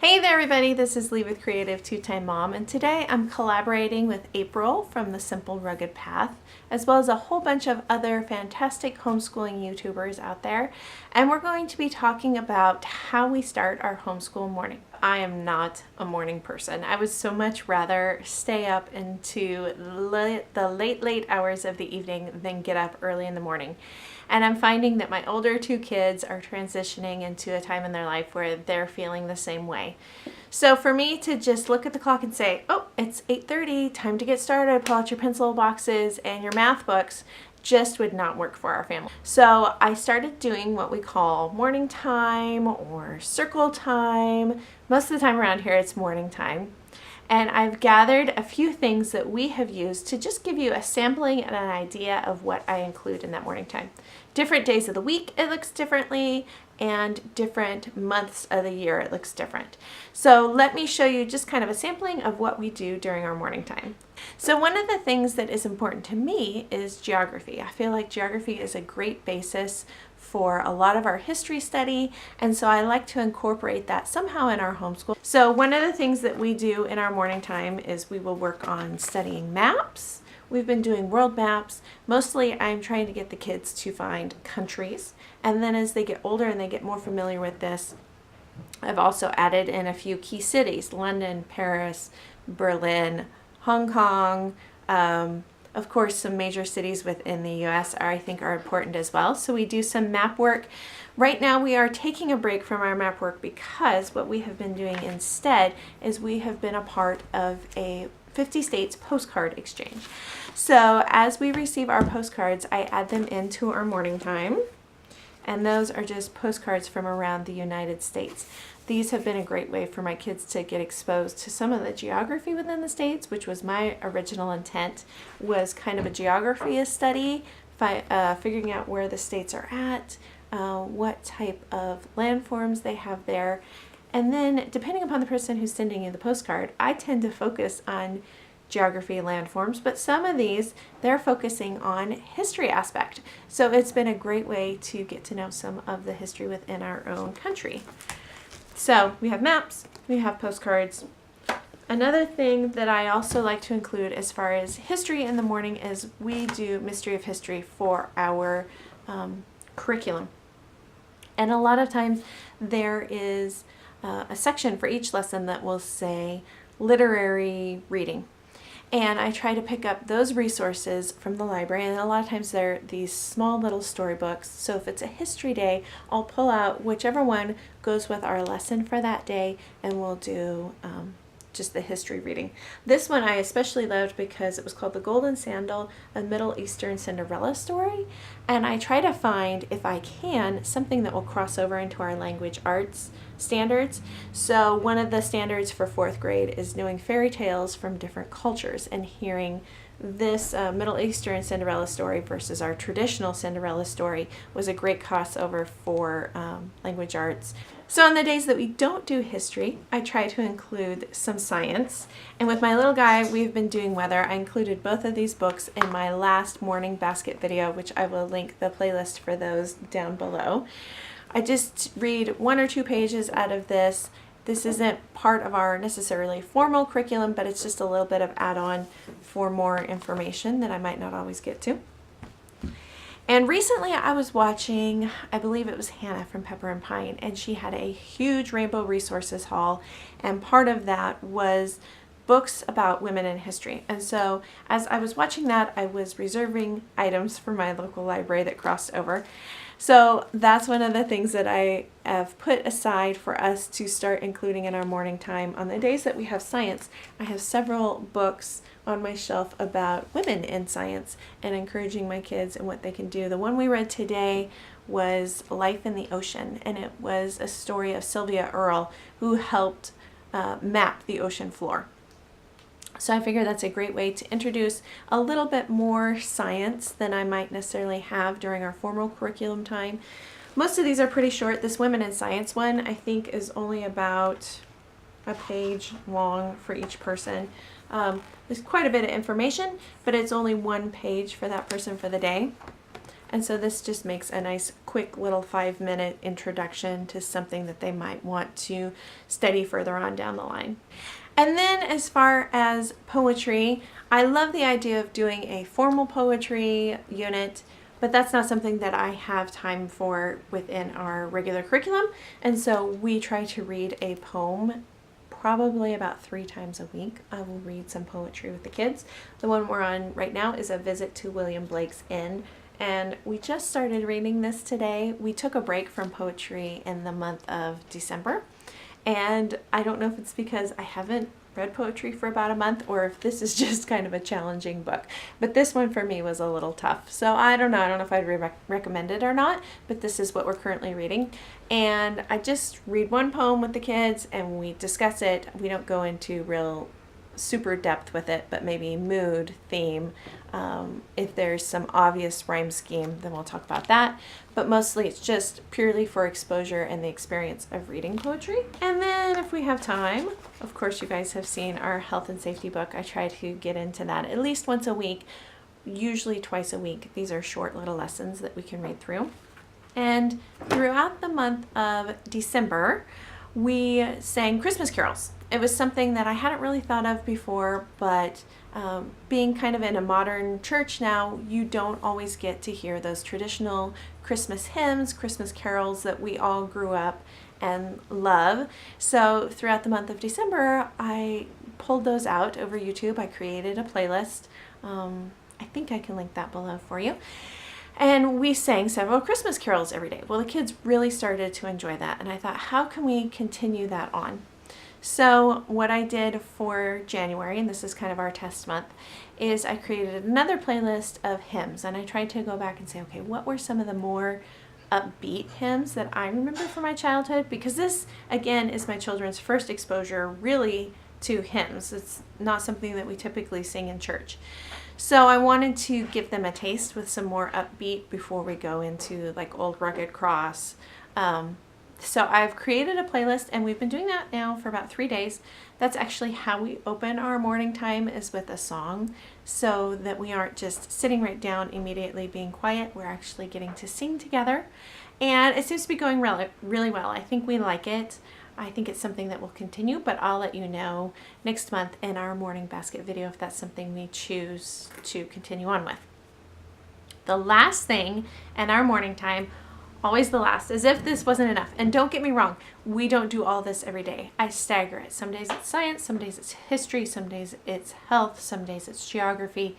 Hey there everybody, this is Lee with Creative2xmom, and today I'm collaborating with April from The Simple Rugged Path, as well as a whole bunch of other fantastic homeschooling YouTubers out there, and we're going to be talking about how we start our homeschool morning. I am not a morning person. I would so much rather stay up into the late hours of the evening than get up early in the morning. And I'm finding that my older two kids are transitioning into a time in their life where they're feeling the same way. So for me to just look at the clock and say, oh, it's 8:30, time to get started, pull out your pencil boxes and your math books, just would not work for our family. So I started doing what we call morning time or circle time. Most of the time around here it's morning time. And I've gathered a few things that we have used to just give you a sampling and an idea of what I include in that morning time. Different days of the week it looks differently, and different months of the year it looks different. So let me show you just kind of a sampling of what we do during our morning time. So one of the things that is important to me is geography. I feel like geography is a great basis for a lot of our history study, and so I like to incorporate that somehow in our homeschool. So one of the things that we do in our morning time is we will work on studying maps. We've been doing world maps. Mostly I'm trying to get the kids to find countries, and then as they get older and they get more familiar with this, I've also added in a few key cities: London, Paris, Berlin, Hong Kong. Of course, some major cities within the US I think are important as well. So we do some map work. Right now we are taking a break from our map work because what we have been doing instead is we have been a part of a 50 states postcard exchange. So as we receive our postcards, I add them into our morning time, and those are just postcards from around the United States. These have been a great way for my kids to get exposed to some of the geography within the states, which was my original intent, was kind of a geography study, figuring out where the states are at, what type of landforms they have there. And then depending upon the person who's sending you the postcard, I tend to focus on geography landforms, but some of these, they're focusing on history aspect. So it's been a great way to get to know some of the history within our own country. So we have maps, we have postcards. Another thing that I also like to include as far as history in the morning is we do Mystery of History for our curriculum. And a lot of times there is a section for each lesson that will say literary reading. And I try to pick up those resources from the library, and a lot of times they're these small little storybooks. So if it's a history day, I'll pull out whichever one goes with our lesson for that day, and we'll do just the history reading. This one I especially loved because it was called The Golden Sandal, a Middle Eastern Cinderella story. And I try to find, if I can, something that will cross over into our language arts standards. So one of the standards for 4th grade is knowing fairy tales from different cultures and hearing this Middle Eastern Cinderella story versus our traditional Cinderella story was a great crossover for language arts. So on the days that we don't do history, I try to include some science. And with my little guy, we've been doing weather. I included both of these books in my last morning basket video, which I will link the playlist for those down below. I just read 1 or 2 pages out of this. This isn't part of our necessarily formal curriculum, but it's just a little bit of add-on for more information that I might not always get to. And recently I was watching, I believe it was Hannah from Pepper and Pine, and she had a huge Rainbow Resources haul, and part of that was books about women in history. And so as I was watching that, I was reserving items for my local library that crossed over. So that's one of the things that I have put aside for us to start including in our morning time. On the days that we have science, I have several books on my shelf about women in science and encouraging my kids and what they can do. The one we read today was Life in the Ocean, and it was a story of Sylvia Earle, who helped map the ocean floor. So I figure that's a great way to introduce a little bit more science than I might necessarily have during our formal curriculum time. Most of these are pretty short. This Women in Science one I think is only about a page long for each person. There's quite a bit of information, but it's only 1 page for that person for the day. And so this just makes a nice quick little 5-minute introduction to something that they might want to study further on down the line. And then as far as poetry, I love the idea of doing a formal poetry unit, but that's not something that I have time for within our regular curriculum. And so we try to read a poem probably about 3 times a week. I will read some poetry with the kids. The one we're on right now is A Visit to William Blake's Inn. And we just started reading this today. We took a break from poetry in the month of December. And I don't know if it's because I haven't read poetry for about a month or if this is just kind of a challenging book. But this one for me was a little tough. So I don't know if I'd recommend it or not, but this is what we're currently reading. And I just read one poem with the kids and we discuss it. We don't go into real super depth with it, but maybe mood, theme. If there's some obvious rhyme scheme, then we'll talk about that. But mostly it's just purely for exposure and the experience of reading poetry. And then if we have time, of course you guys have seen our health and safety book. I try to get into that at least once a week, usually twice a week. These are short little lessons that we can read through. And throughout the month of December, we sang Christmas carols. It was something that I hadn't really thought of before, but being kind of in a modern church now, you don't always get to hear those traditional Christmas hymns, Christmas carols that we all grew up and love. So throughout the month of December, I pulled those out over YouTube. I created a playlist. I think I can link that below for you. And we sang several Christmas carols every day. Well, the kids really started to enjoy that, and I thought, how can we continue that on? So what I did for January, and this is kind of our test month, is I created another playlist of hymns, and I tried to go back and say, okay, what were some of the more upbeat hymns that I remember from my childhood? Because this, again, is my children's first exposure really to hymns. It's not something that we typically sing in church. So I wanted to give them a taste with some more upbeat before we go into like Old Rugged Cross. So I've created a playlist, and we've been doing that now for about 3 days. That's actually how we open our morning time, is with a song, so that we aren't just sitting right down immediately being quiet. We're actually getting to sing together, and it seems to be going really well. I think we like it. I think it's something that will continue, but I'll let you know next month in our morning basket video if that's something we choose to continue on with. The last thing in our morning time, always the last, as if this wasn't enough. And don't get me wrong, we don't do all this every day. I stagger it. Some days it's science, some days it's history, some days it's health, some days it's geography.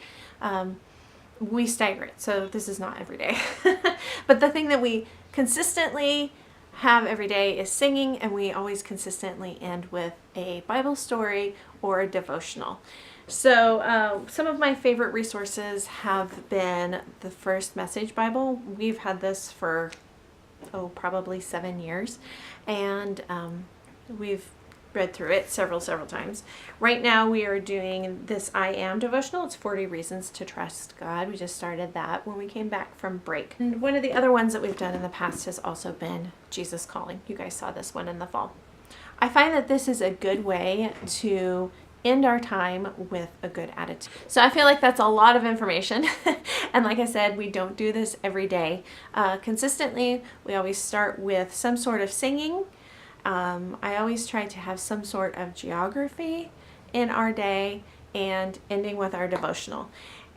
We stagger it, so this is not every day. But the thing that we consistently have every day is singing, and we always consistently end with a Bible story or a devotional. So some of my favorite resources have been the First Message Bible. We've had this for probably 7 years, and we've read through it several times. Right now we are doing this I Am devotional. It's 40 Reasons to Trust God. We just started that when we came back from break. And one of the other ones that we've done in the past has also been Jesus Calling. You guys saw this one in the fall. I find that this is a good way to end our time with a good attitude. So I feel like that's a lot of information. And like I said, we don't do this every day. Consistently, we always start with some sort of singing. I always try to have some sort of geography in our day, and ending with our devotional.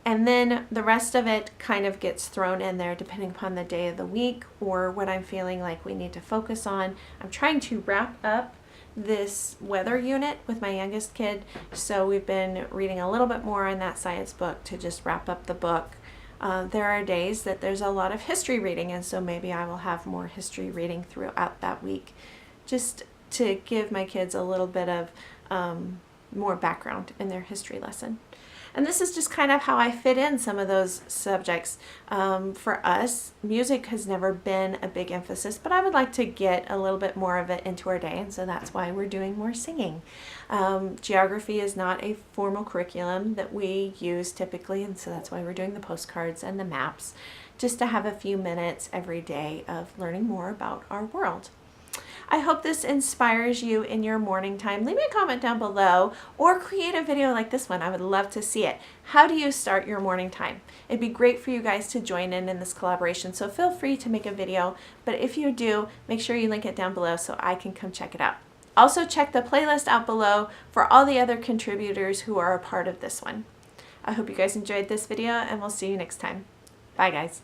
And then the rest of it kind of gets thrown in there depending upon the day of the week or what I'm feeling like we need to focus on. I'm trying to wrap up this weather unit with my youngest kid, so we've been reading a little bit more in that science book to just wrap up the book. There are days that there's a lot of history reading, and so maybe I will have more history reading throughout that week, just to give my kids a little bit of more background in their history lesson. And this is just kind of how I fit in some of those subjects. For us, music has never been a big emphasis, but I would like to get a little bit more of it into our day, and so that's why we're doing more singing. Geography is not a formal curriculum that we use typically, and so that's why we're doing the postcards and the maps, just to have a few minutes every day of learning more about our world. I hope this inspires you in your morning time. Leave me a comment down below or create a video like this one. I would love to see it. How do you start your morning time? It'd be great for you guys to join in this collaboration, so feel free to make a video. But if you do, make sure you link it down below so I can come check it out. Also check the playlist out below for all the other contributors who are a part of this one. I hope you guys enjoyed this video, and we'll see you next time. Bye guys.